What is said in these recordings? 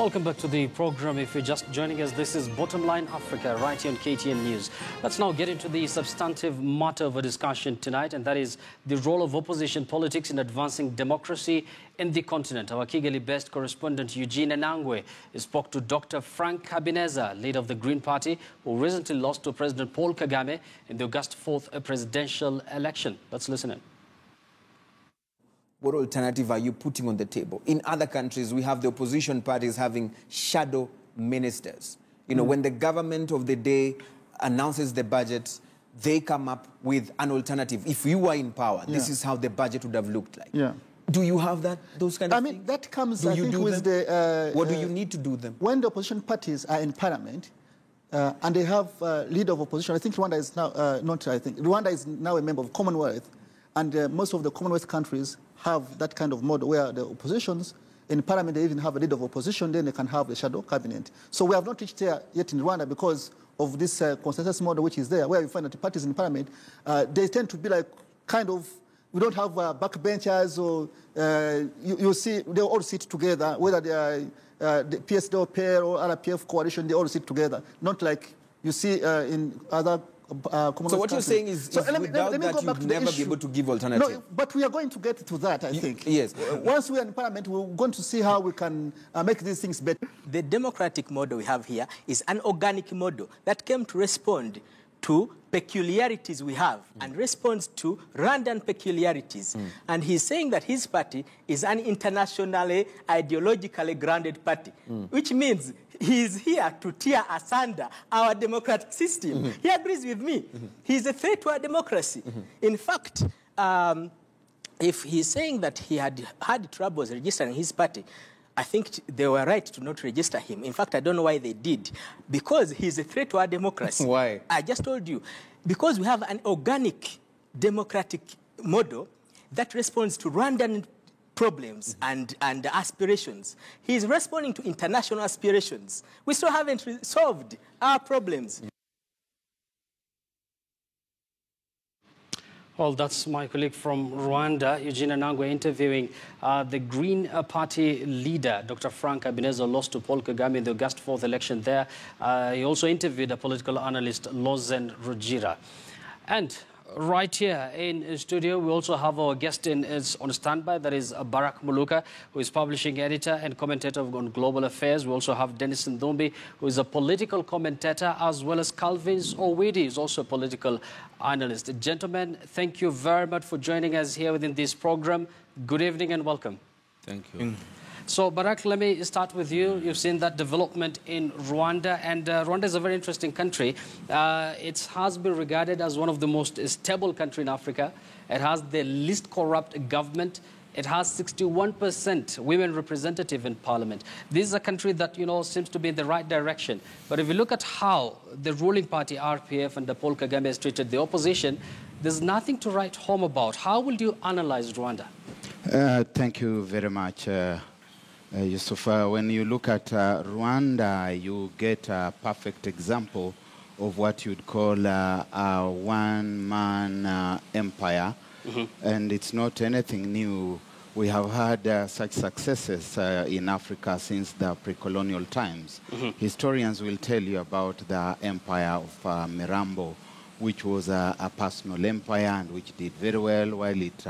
Welcome back to the program. If you're just joining us, this is Bottom Line Africa, right here on KTN News. Let's now get into the substantive matter of a discussion tonight, and that is the role of opposition politics in advancing democracy in the continent. Our Kigali-based correspondent Eugene Enangwe spoke to Dr. Frank Habineza, leader of the Green Party, who recently lost to President Paul Kagame in the August 4th presidential election. Let's listen in. What alternative are you putting on the table? In other countries, we have the opposition parties having shadow ministers. You know, when the government of the day announces the budget, they come up with an alternative. If you were in power, this is how the budget would have looked like. Yeah. Do you have those kind of things? I mean, that comes, I think, with the... what do you need to do them? When the opposition parties are in parliament, and they have leader of opposition, I think Rwanda is now, Rwanda is now a member of Commonwealth, and most of the Commonwealth countries have that kind of model where the oppositions in parliament, they even have a leader of opposition, then they can have a shadow cabinet. So we have not reached there yet in Rwanda because of this consensus model which is there, where you find that the parties in parliament, they tend to be like kind of, we don't have backbenchers, or you see, they all sit together, whether they are the PSDOP or RPF coalition, they all sit together, not like you see in other so what you're saying is without that you'd never be able to give alternative. No, but we are going to get to that, I think. Yes. Once we are in parliament, we're going to see how we can make these things better. The democratic model we have here is an organic model that came to respond to peculiarities we have and responds to Rwandan peculiarities. And he's saying that his party is an internationally, ideologically grounded party, which means he's here to tear asunder our democratic system. He agrees with me. He's a threat to our democracy. In fact, if he's saying that he had had troubles registering his party, I think they were right to not register him. In fact, I don't know why they did. Because he's a threat to our democracy. Why? I just told you. Because we have an organic democratic model that responds to Rwandan problems and aspirations. He's responding to international aspirations. We still haven't solved our problems. Well, that's my colleague from Rwanda, Eugene Enangwe, interviewing the Green Party leader, Dr. Frank Habineza, lost to Paul Kagame in the August 4th election there. He also interviewed a political analyst, Lozen Rugira. And right here in studio, we also have our guest on standby, that is Barak Muluka, who is publishing editor and commentator on global affairs. We also have Dennis Ndombi, who is a political commentator, as well as Calvin Owidi, who is also a political analyst. Gentlemen, thank you very much for joining us here within this program. Good evening and welcome. Thank you. So, Barak, let me start with you. You've seen that development in Rwanda, and Rwanda is a very interesting country. It has been regarded as one of the most stable countries in Africa. It has the least corrupt government. It has 61% women representative in parliament. This is a country that, you know, seems to be in the right direction. But if you look at how the ruling party, RPF, and Paul Kagame has treated the opposition, there's nothing to write home about. How will you analyze Rwanda? Thank you very much. Yusuf, when you look at Rwanda, you get a perfect example of what you'd call a one-man empire. And it's not anything new. We have had such successes in Africa since the pre-colonial times. Historians will tell you about the empire of Mirambo, which was a personal empire and which did very well while it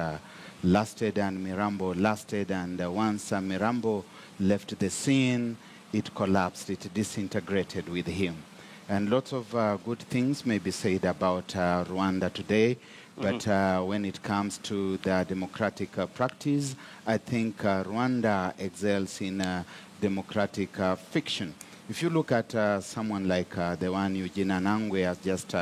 lasted, and Mirambo lasted, and once Mirambo left the scene, it collapsed, it disintegrated with him. And lots of good things may be said about Rwanda today, but when it comes to the democratic practice, I think Rwanda excels in democratic fiction. If you look at someone like the one Eugene Enangwe has just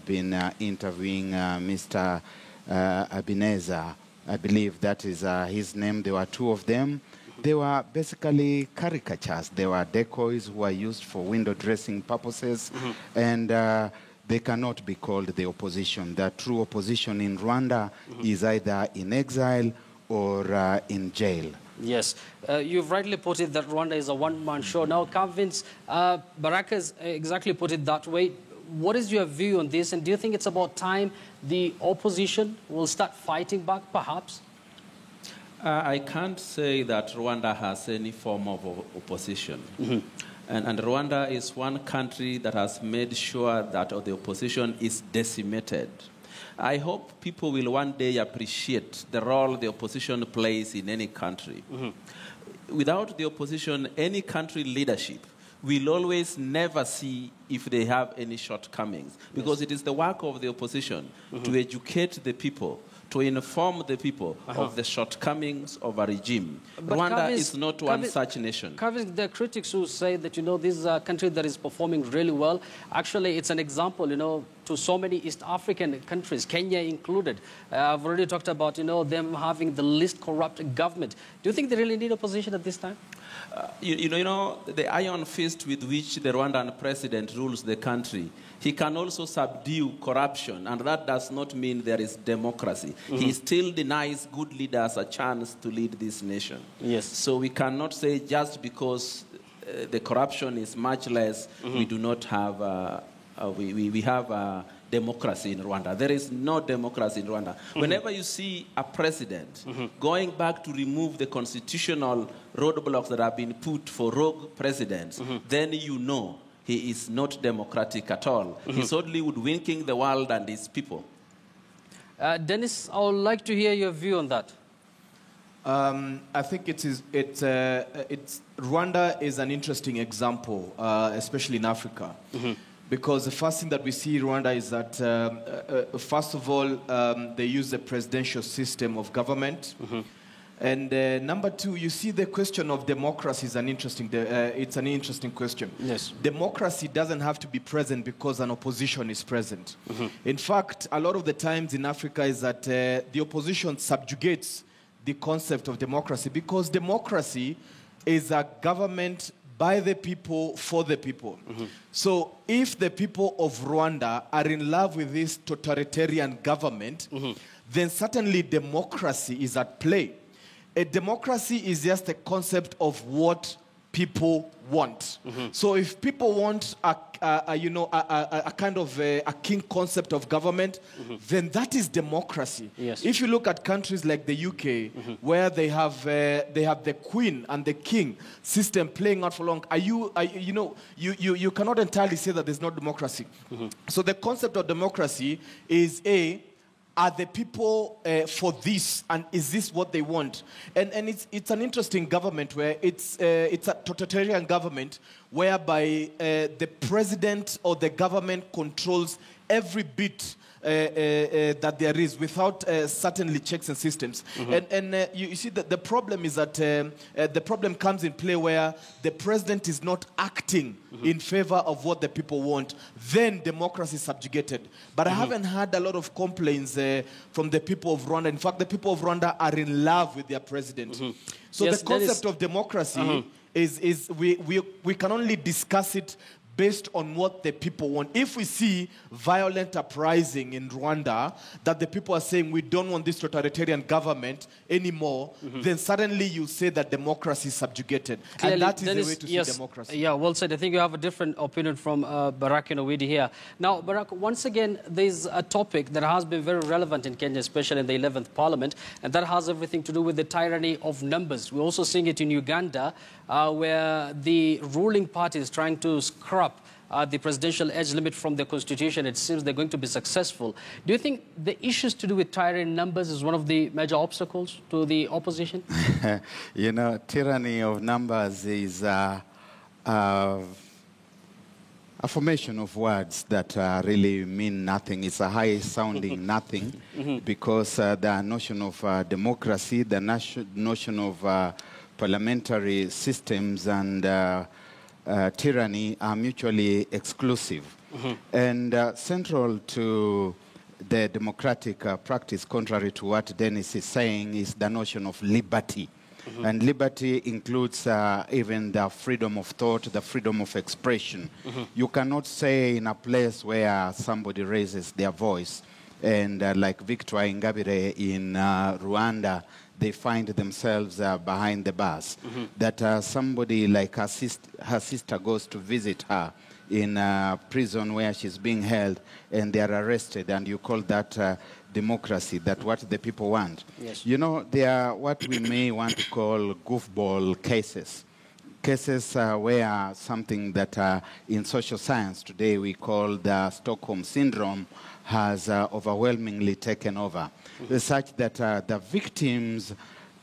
been interviewing, Mr. Habineza, I believe that is his name. There were two of them. They were basically caricatures. They were decoys who were used for window dressing purposes, and they cannot be called the opposition. The true opposition in Rwanda is either in exile or in jail. Yes, you've rightly put it that Rwanda is a one-man show. Now, Calvin's, Barak has exactly put it that way. What is your view on this, and do you think it's about time the opposition will start fighting back, perhaps? I can't say that Rwanda has any form of opposition. And Rwanda is one country that has made sure that the opposition is decimated. I hope people will one day appreciate the role the opposition plays in any country. Without the opposition, any country leadership will always never see if they have any shortcomings, because it is the work of the opposition to educate the people, to inform the people of the shortcomings of a regime. But Rwanda is not one such nation. There are critics who say that, this is a country that is performing really well. Actually, it's an example, to so many East African countries, Kenya included. I've already talked about, them having the least corrupt government. Do you think they really need opposition at this time? The iron fist with which the Rwandan president rules the country, he can also subdue corruption, and that does not mean there is democracy. He still denies good leaders a chance to lead this nation. Yes. So we cannot say just because the corruption is much less, we do not have, we have democracy in Rwanda. There is no democracy in Rwanda. Whenever you see a president going back to remove the constitutional roadblocks that have been put for rogue presidents, then you know he is not democratic at all. He's only hoodwinking the world and his people. Dennis, I would like to hear your view on that. I think Rwanda is an interesting example, especially in Africa. Because the first thing that we see in Rwanda is that, first of all, they use the presidential system of government. And number two, you see the question of democracy is it's an interesting question. Yes. Democracy doesn't have to be present because an opposition is present. In fact, a lot of the times in Africa is that the opposition subjugates the concept of democracy, because democracy is a government by the people, for the people. So if the people of Rwanda are in love with this totalitarian government, then certainly democracy is at play. A democracy is just a concept of what people want. So if people want a kind of a king concept of government, then that is democracy. Yes. If you look at countries like the UK, where they have the queen and the king system playing out for long, you cannot entirely say that there's no democracy. So the concept of democracy is are the people for this, and is this what they want? And it's an interesting government where it's a totalitarian government whereby the president or the government controls every bit that there is without certainly checks and systems. And you see that the problem is that the problem comes in play where the president is not acting in favor of what the people want. Then democracy is subjugated. But I haven't had a lot of complaints from the people of Rwanda. In fact, the people of Rwanda are in love with their president. So Yes, the concept of democracy is we can only discuss it based on what the people want. If we see violent uprising in Rwanda, that the people are saying we don't want this totalitarian government anymore, then suddenly you say that democracy is subjugated. Clearly, and that is Dennis, the way to yes, see democracy. Yeah, well said. I think you have a different opinion from Barak Nowidi here. Now, Barak, once again, there's a topic that has been very relevant in Kenya, especially in the 11th Parliament, and that has everything to do with the tyranny of numbers. We're also seeing it in Uganda, where the ruling party is trying to scrap the presidential age limit from the constitution. It seems they're going to be successful. Do you think the issues to do with tyranny numbers is one of the major obstacles to the opposition? Tyranny of numbers is a formation of words that really mean nothing. It's a high-sounding nothing, because the notion of democracy, the notion of parliamentary systems and tyranny are mutually exclusive. And central to the democratic practice, contrary to what Dennis is saying, is the notion of liberty. And liberty includes even the freedom of thought, the freedom of expression. You cannot say in a place where somebody raises their voice, and like Victor Ingabire in Rwanda, they find themselves behind the bars. That somebody like her sister goes to visit her in prison where she's being held and they are arrested, and you call that democracy, that what the people want. Yes. You know, they are what we may want to call goofball cases. Cases where something that in social science today we call the Stockholm Syndrome has overwhelmingly taken over, such that the victims,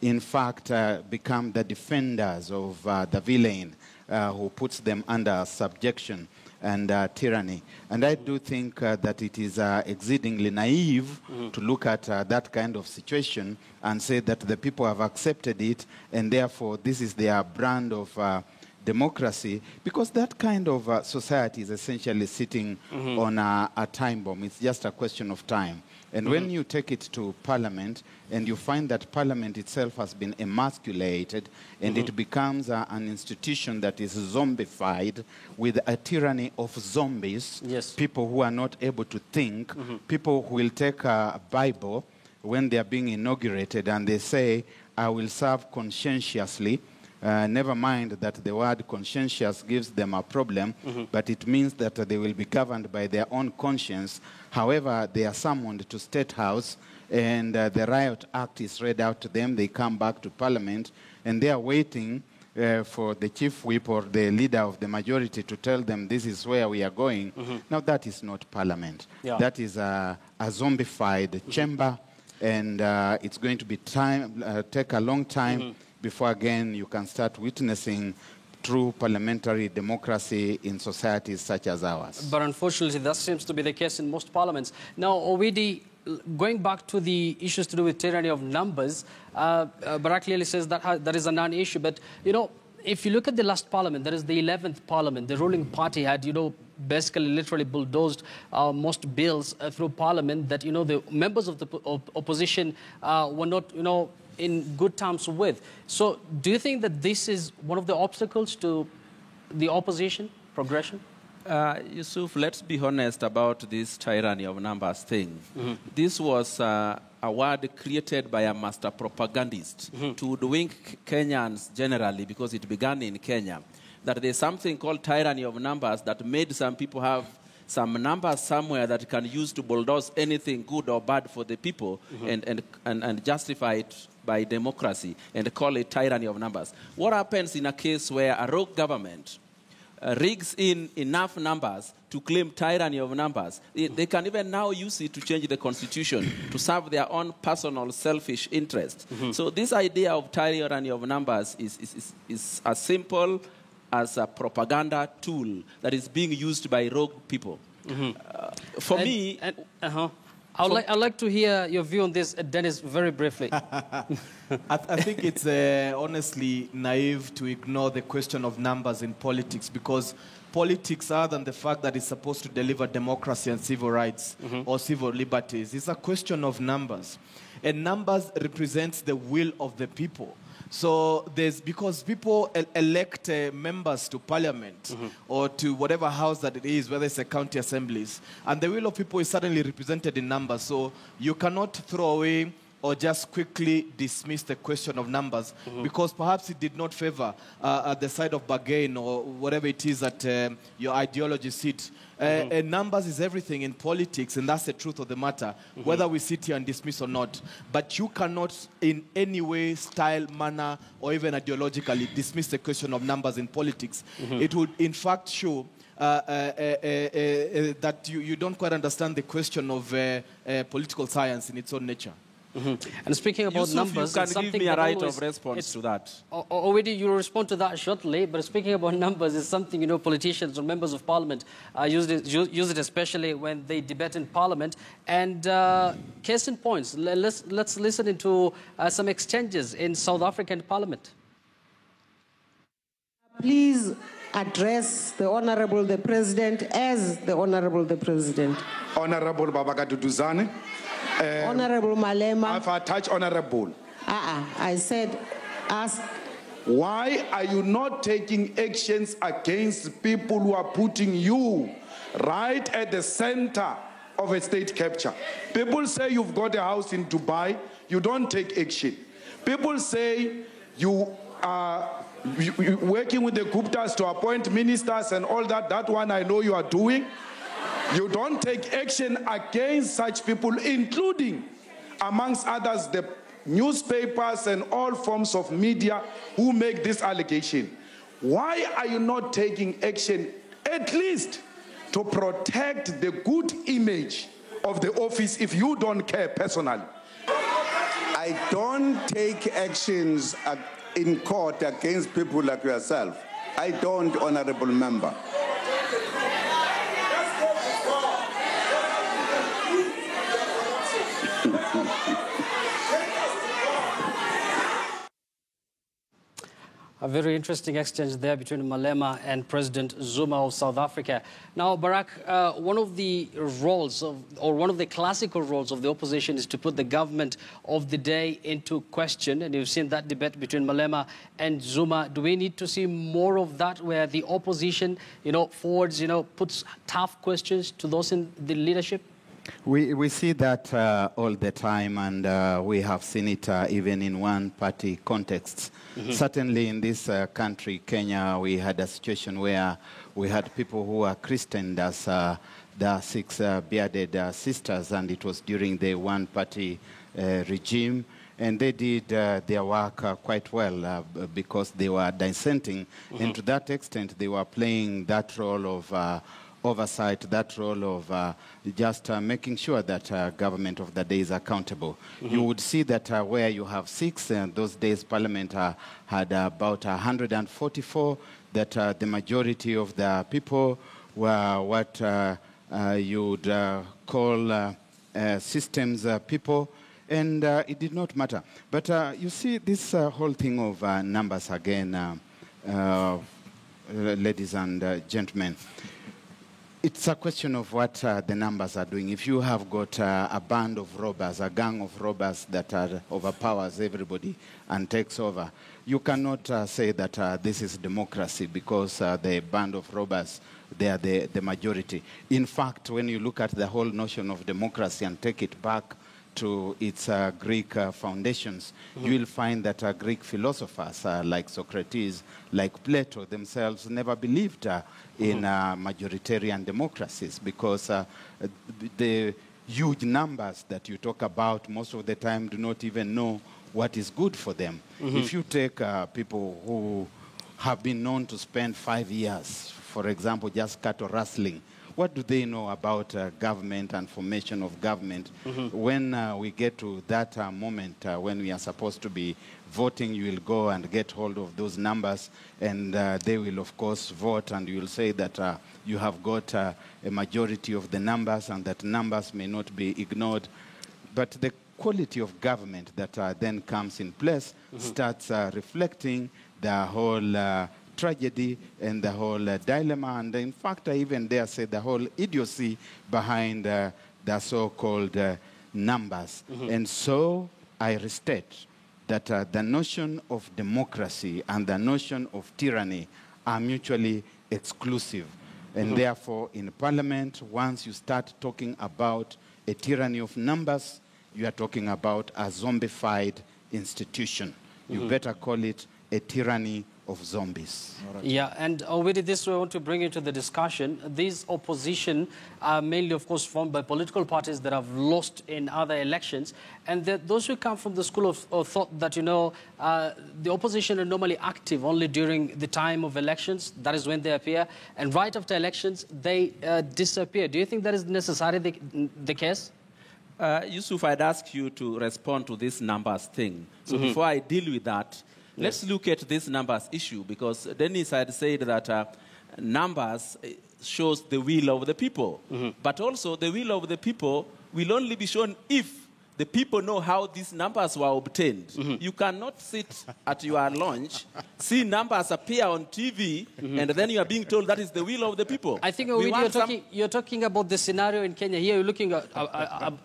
in fact, become the defenders of the villain who puts them under subjection and tyranny. And I do think that it is exceedingly naive to look at that kind of situation and say that the people have accepted it and therefore this is their brand of democracy, because that kind of society is essentially sitting on a time bomb. It's just a question of time. And when you take it to Parliament and you find that Parliament itself has been emasculated and it becomes an institution that is zombified with a tyranny of zombies, Yes. people who are not able to think, people who will take a Bible when they are being inaugurated and they say, I will serve conscientiously. Never mind that the word conscientious gives them a problem, but it means that they will be governed by their own conscience. However, they are summoned to State House and the Riot Act is read out to them. They come back to Parliament and they are waiting for the chief whip or the leader of the majority to tell them this is where we are going. Now, that is not Parliament. Yeah. That is a zombified chamber, and it's going to be take a long time before again you can start witnessing true parliamentary democracy in societies such as ours. But unfortunately, that seems to be the case in most parliaments. Now, Owidi, going back to the issues to do with tyranny of numbers, Barack clearly says that that is a non-issue. But, you know, if you look at the last parliament, that is the 11th parliament, the ruling party had, you know, basically literally bulldozed most bills through parliament that, you know, the members of the opposition were not, you know, in good terms with. So do you think that this is one of the obstacles to the opposition progression? Yusuf, let's be honest about this tyranny of numbers thing. This was a word created by a master propagandist to hoodwink Kenyans generally, because it began in Kenya, that there's something called tyranny of numbers that made some people have some numbers somewhere that can use to bulldoze anything good or bad for the people and justify it by democracy and call it tyranny of numbers. What happens in a case where a rogue government rigs in enough numbers to claim tyranny of numbers? They can even now use it to change the constitution to serve their own personal selfish interest. So this idea of tyranny of numbers is as simple as a propaganda tool that is being used by rogue people. I'd like to hear your view on this, Dennis, very briefly. I think it's honestly naive to ignore the question of numbers in politics, because politics, other than the fact that it's supposed to deliver democracy and civil rights or civil liberties, is a question of numbers. And numbers represents the will of the people. So because people elect members to parliament or to whatever house that it is, whether it's a county assemblies, and the will of people is certainly represented in numbers. So you cannot throw away or just quickly dismiss the question of numbers because perhaps it did not favor the side of bargain or whatever it is that your ideology sits. And numbers is everything in politics, and that's the truth of the matter, whether we sit here and dismiss or not. But you cannot in any way, style, manner, or even ideologically dismiss the question of numbers in politics. It would, in fact, show that you don't quite understand the question of political science in its own nature. And speaking about Yusuf, numbers, you can give me a right of response to that. Already you will respond to that shortly, but speaking about numbers is something, you know, politicians or members of parliament use it especially when they debate in parliament. And case in points, let's listen into some exchanges in South African parliament. Please address the Honorable the President as the Honorable the President. Honorable Babaka Duduzane. Honorable Malema. If I touch honorable. I said ask. Why are you not taking actions against people who are putting you right at the center of a state capture? People say you've got a house in Dubai, you don't take action. People say you are working with the Guptas to appoint ministers and all that. That one I know you are doing. You don't take action against such people, including, amongst others, the newspapers and all forms of media who make this allegation. Why are you not taking action, at least to protect the good image of the office if you don't care personally? I don't take actions in court against people like yourself. I don't, honorable member. A very interesting exchange there between Malema and President Zuma of South Africa. Now, Barack, one of the roles or one of the classical roles of the opposition is to put the government of the day into question. And you've seen that debate between Malema and Zuma. Do we need to see more of that, where the opposition, forwards, puts tough questions to those in the leadership? We see that all the time, and we have seen it even in one-party contexts. Mm-hmm. Certainly in this country, Kenya, we had a situation where we had people who were christened as the six bearded sisters, and it was during the one-party regime. And they did their work quite well because they were dissenting. Mm-hmm. And to that extent, they were playing that role of oversight, that role of just making sure that government of the day is accountable. Mm-hmm. You would see that where you have six, those days Parliament had about 144, that the majority of the people were what you would call systems people, and it did not matter. But you see this whole thing of numbers again, ladies and gentlemen. It's a question of what the numbers are doing. If you have got a band of robbers, a gang of robbers that overpowers everybody and takes over, you cannot say that this is democracy because the band of robbers, they are the majority. In fact, when you look at the whole notion of democracy and take it back to its Greek foundations, mm-hmm. you will find that Greek philosophers like Socrates, like Plato themselves never believed in majoritarian democracies, because the huge numbers that you talk about most of the time do not even know what is good for them. Mm-hmm. If you take people who have been known to spend 5 years, for example, just cattle rustling, what do they know about government and formation of government? Mm-hmm. When we get to that moment when we are supposed to be voting, you will go and get hold of those numbers, and they will, of course, vote, and you will say that you have got a majority of the numbers, and that numbers may not be ignored. But the quality of government that then comes in place mm-hmm. starts reflecting the whole tragedy and the whole dilemma, and in fact, I even dare say the whole idiocy behind the so-called numbers. Mm-hmm. And so I restate that the notion of democracy and the notion of tyranny are mutually exclusive. And mm-hmm. therefore, in Parliament, once you start talking about a tyranny of numbers, you are talking about a zombified institution. Mm-hmm. You better call it a tyranny of zombies. Right. Yeah, and with this, we want to bring into the discussion. These opposition are mainly, of course, formed by political parties that have lost in other elections. And those who come from the school of thought that, the opposition are normally active only during the time of elections. That is when they appear. And right after elections, they disappear. Do you think that is necessarily the case? Yusuf, I'd ask you to respond to this numbers thing. So mm-hmm. before I deal with that, let's look at this numbers issue, because Dennis had said that numbers shows the will of the people. Mm-hmm. But also the will of the people will only be shown if the people know how these numbers were obtained. Mm-hmm. You cannot sit at your lunch, see numbers appear on TV, mm-hmm. and then you are being told that is the will of the people. I think you're talking about the scenario in Kenya. Here you're looking at,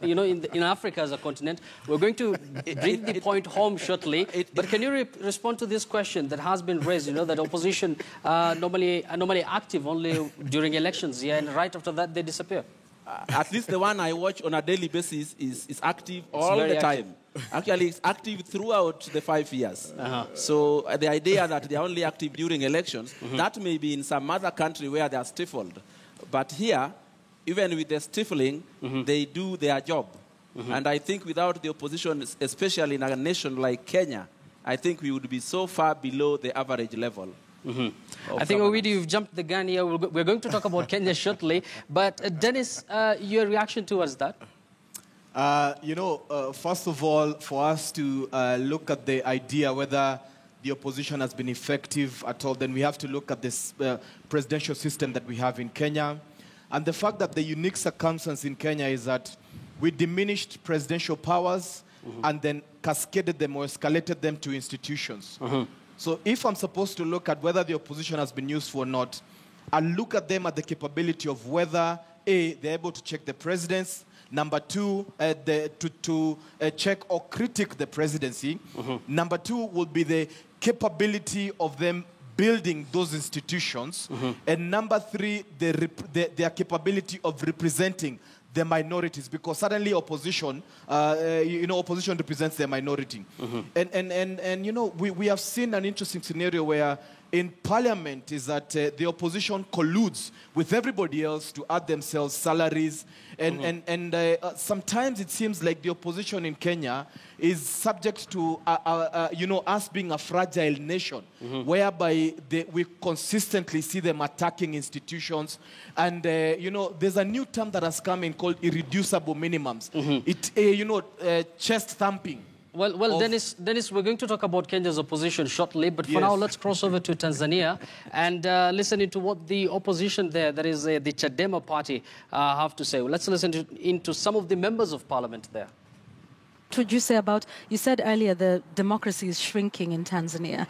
in Africa as a continent. We're going to bring the point home shortly. But can you respond to this question that has been raised, that opposition normally active only during elections, and right after that they disappear? At least the one I watch on a daily basis is active all the time. Actually, it's active throughout the 5 years. So the idea that they are only active during elections, that may be in some other country where they are stifled. But here, even with the stifling, they do their job. And I think without the opposition, especially in a nation like Kenya, I think we would be so far below the average level. I think, Owidi, you've jumped the gun here. We're going to talk about Kenya shortly. But Dennis, your reaction towards that? First of all, for us to look at the idea whether the opposition has been effective at all, then we have to look at this presidential system that we have in Kenya. And the fact that the unique circumstance in Kenya is that we diminished presidential powers and then cascaded them or escalated them to institutions. So if I'm supposed to look at whether the opposition has been useful or not, I'll look at them at the capability of whether, A, they're able to check the presidents, number two, to check or critique the presidency. Number two will be the capability of them building those institutions. And number three, their capability of representing the minorities, because suddenly opposition, opposition represents the minority. And we have seen an interesting scenario where in parliament is that the opposition colludes with everybody else to add themselves salaries. And sometimes it seems like the opposition in Kenya is subject to, us being a fragile nation, whereby we consistently see them attacking institutions. And, there's a new term that has come in called irreducible minimums. Chest thumping. Well, Dennis, we're going to talk about Kenya's opposition shortly, but for now, let's cross over to Tanzania and listen into what the opposition there, that is the Chadema party, have to say. Let's listen into some of the members of parliament there. What would you say about, you said earlier the democracy is shrinking in Tanzania.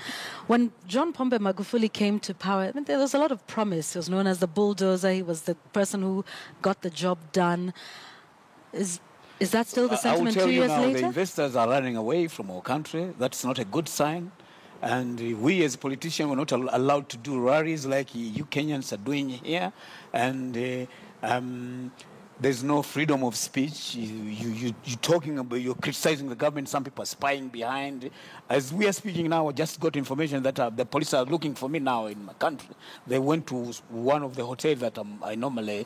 When John Pombe Magufuli came to power, there was a lot of promise. He was known as the bulldozer. He was the person who got the job done. Is that still the sentiment 2 years later? I will tell you now, the investors are running away from our country. That's not a good sign. And we as politicians were not allowed to do rallies like you Kenyans are doing here. And there's no freedom of speech. You're talking about, you're criticizing the government. Some people are spying behind. As we are speaking now, I just got information that the police are looking for me now in my country. They went to one of the hotels that I normally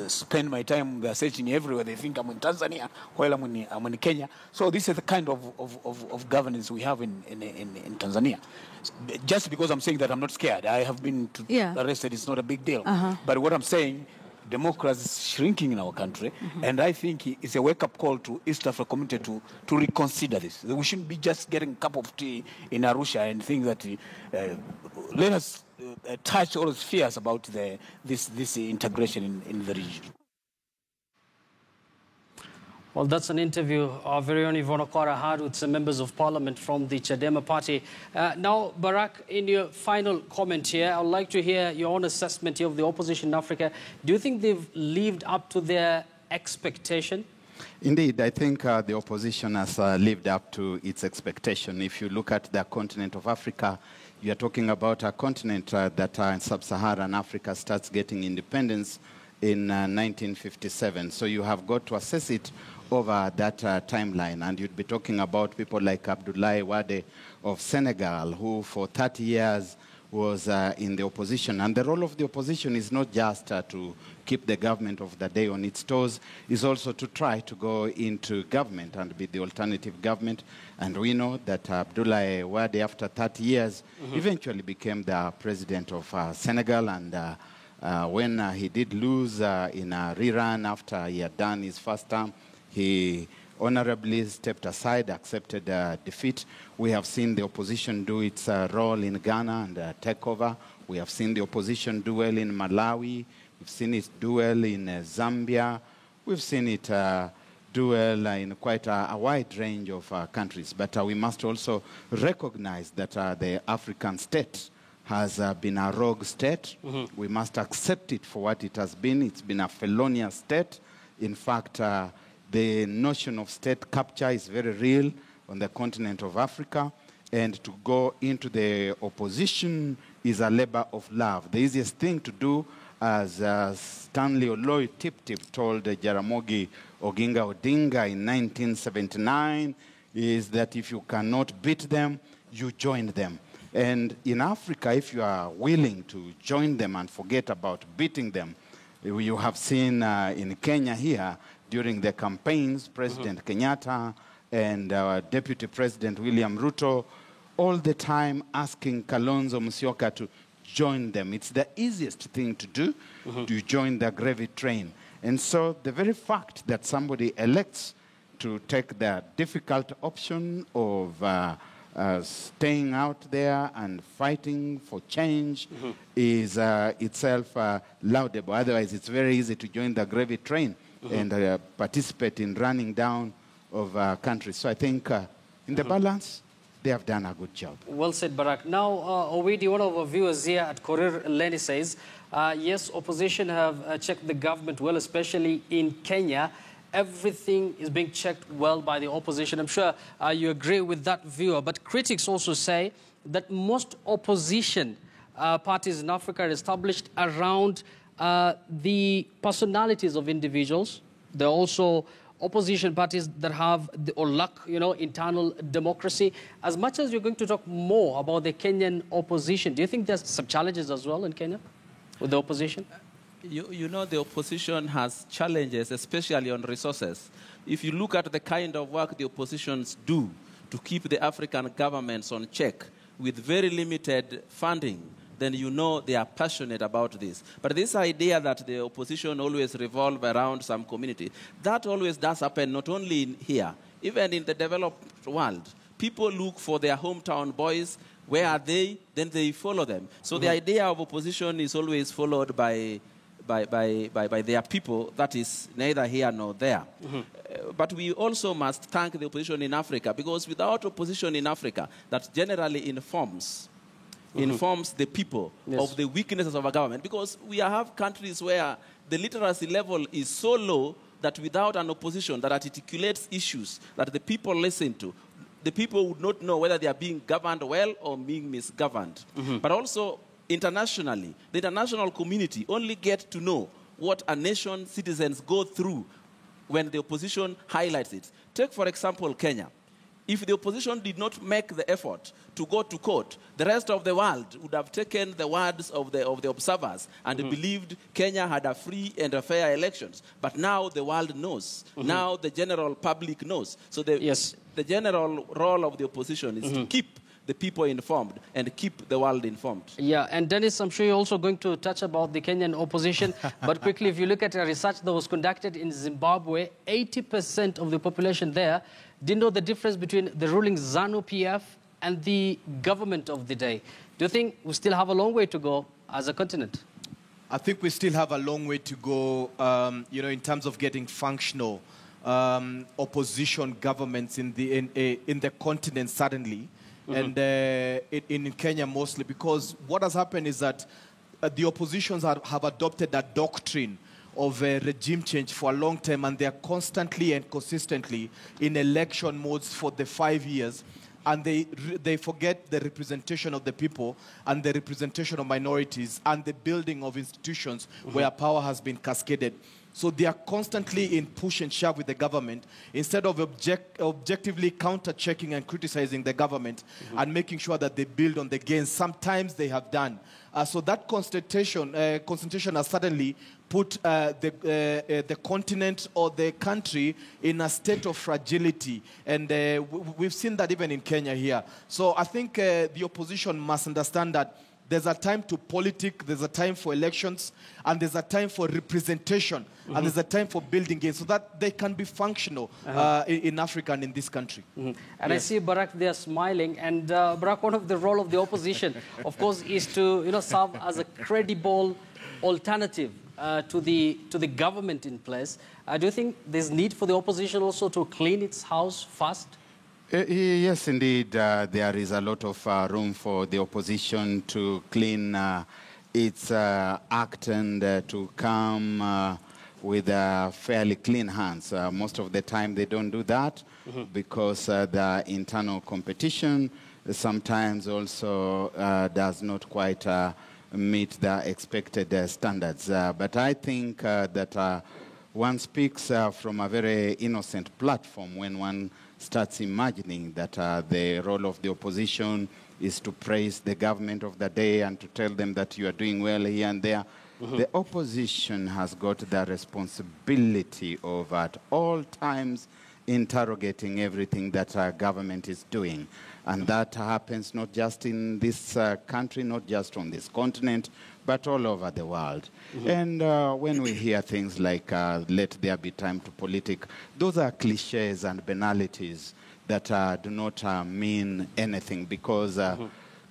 spend my time. They're searching everywhere. They think I'm in Tanzania while I'm in Kenya. So this is the kind of governance we have in Tanzania. Just because I'm saying that, I'm not scared. I have been arrested. It's not a big deal. But what I'm saying, democracy is shrinking in our country, and I think it's a wake-up call to East Africa community to reconsider this. We shouldn't be just getting a cup of tea in Arusha and think that let us touch all those fears about this integration in the region. Well, that's an interview our very own Yvonne Okwara had with some members of parliament from the Chadema party. Now, Barack, in your final comment here, I would like to hear your own assessment here of the opposition in Africa. Do you think they've lived up to their expectation? Indeed, I think the opposition has lived up to its expectation. If you look at the continent of Africa, you are talking about a continent that in sub-Saharan Africa starts getting independence in 1957. So you have got to assess it over that timeline. And you'd be talking about people like Abdoulaye Wade of Senegal, who for 30 years was in the opposition. And the role of the opposition is not just to keep the government of the day on its toes, is also to try to go into government and be the alternative government. And we know that Abdoulaye Wade, after 30 years, eventually became the president of Senegal. And when he did lose in a rerun after he had done his first term, he honorably stepped aside, accepted defeat. We have seen the opposition do its role in Ghana and take over. We have seen the opposition do well in Malawi. We've seen it do well in Zambia. We've seen it do well in quite a wide range of countries. But we must also recognize that the African state has been a rogue state. We must accept it for what it has been. It's been a felonious state. In fact, the notion of state capture is very real on the continent of Africa, and to go into the opposition is a labor of love. The easiest thing to do as Stanley Oloi Tip-Tip told Jaramogi Oginga Odinga in 1979, is that if you cannot beat them, you join them. And in Africa, if you are willing to join them and forget about beating them, you have seen in Kenya here, during the campaigns, President Kenyatta and Deputy President William Ruto, all the time asking Kalonzo Musyoka to join them. It's the easiest thing to do, to join the gravy train. And so the very fact that somebody elects to take the difficult option of staying out there and fighting for change is itself laudable. Otherwise, it's very easy to join the gravy train and participate in running down of countries. So I think in the balance, they have done a good job. Well said, Barak. Now, Owedi, one of our viewers here at Korir Lenny says, yes, opposition have checked the government well, especially in Kenya. Everything is being checked well by the opposition. I'm sure you agree with that viewer. But critics also say that most opposition parties in Africa are established around the personalities of individuals. There are also opposition parties that have or lack, internal democracy. As much as you're going to talk more about the Kenyan opposition, do you think there's some challenges as well in Kenya with the opposition? You know, the opposition has challenges, especially on resources. If you look at the kind of work the oppositions do to keep the African governments on check with very limited funding, then you know they are passionate about this. But this idea that the opposition always revolve around some community, that always does happen not only in here, even in the developed world. People look for their hometown boys. Where are they? Then they follow them. So the idea of opposition is always followed by their people. That is neither here nor there. But we also must thank the opposition in Africa, because without opposition in Africa, that generally informs the people of the weaknesses of a government. Because we have countries where the literacy level is so low that without an opposition that articulates issues that the people listen to, the people would not know whether they are being governed well or being misgoverned. But also internationally, the international community only get to know what a nation's citizens go through when the opposition highlights it. Take, for example, Kenya. If the opposition did not make the effort to go to court, the rest of the world would have taken the words of the observers and believed Kenya had a free and a fair elections. But now the world knows. Now the general public knows. So the general role of the opposition is to keep the people informed and keep the world informed. Yeah, and Dennis, I'm sure you're also going to touch about the Kenyan opposition. But quickly, if you look at a research that was conducted in Zimbabwe, 80% of the population there didn't know the difference between the ruling ZANU-PF and the government of the day. Do you think we still have a long way to go as a continent? I think we still have a long way to go, in terms of getting functional opposition governments in the continent suddenly. And in Kenya mostly, because what has happened is that the oppositions have adopted a doctrine of regime change for a long time, and they are constantly and consistently in election modes for the 5 years, and they forget the representation of the people and the representation of minorities and the building of institutions where power has been cascaded. So they are constantly in push and shove with the government instead of objectively counter-checking and criticizing the government and making sure that they build on the gains. Sometimes they have done. So that concentration has suddenly put the continent or the country in a state of fragility. And we've seen that even in Kenya here. So I think the opposition must understand that there's a time to politic, there's a time for elections, and there's a time for representation, and there's a time for building gains, so that they can be functional in Africa and in this country. And I see Barak there smiling. And Barak, one of the role of the opposition, of course, is to serve as a credible alternative to the government in place. Do you think there's need for the opposition also to clean its house fast? Yes, indeed. There is a lot of room for the opposition to clean its act and to come with fairly clean hands. Most of the time they don't do that because the internal competition sometimes also does not quite meet the expected standards. But I think that one speaks from a very innocent platform when one starts imagining that the role of the opposition is to praise the government of the day and to tell them that you are doing well here and there. The opposition has got the responsibility of at all times interrogating everything that our government is doing. And that happens not just in this country, not just on this continent, but all over the world. And when we hear things like, let there be time to politic, those are cliches and banalities that do not mean anything, because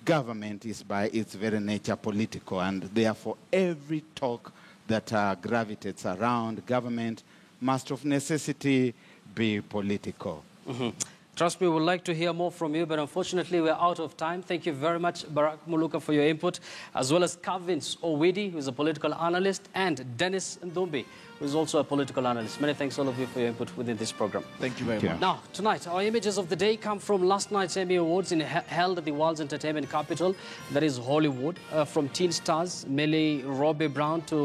government is by its very nature political, and therefore every talk that gravitates around government must of necessity be political. Trust me, we would like to hear more from you, but unfortunately we're out of time. Thank you very much, Barack Muluka, for your input, as well as Calvins Owidi, who is a political analyst, and Dennis Ndumbi, who is also a political analyst. Many thanks all of you for your input within this program. Thank you very much. Now, tonight, our images of the day come from last night's Emmy Awards held at the world's entertainment capital, that is Hollywood, from teen stars Millie Robbie Brown to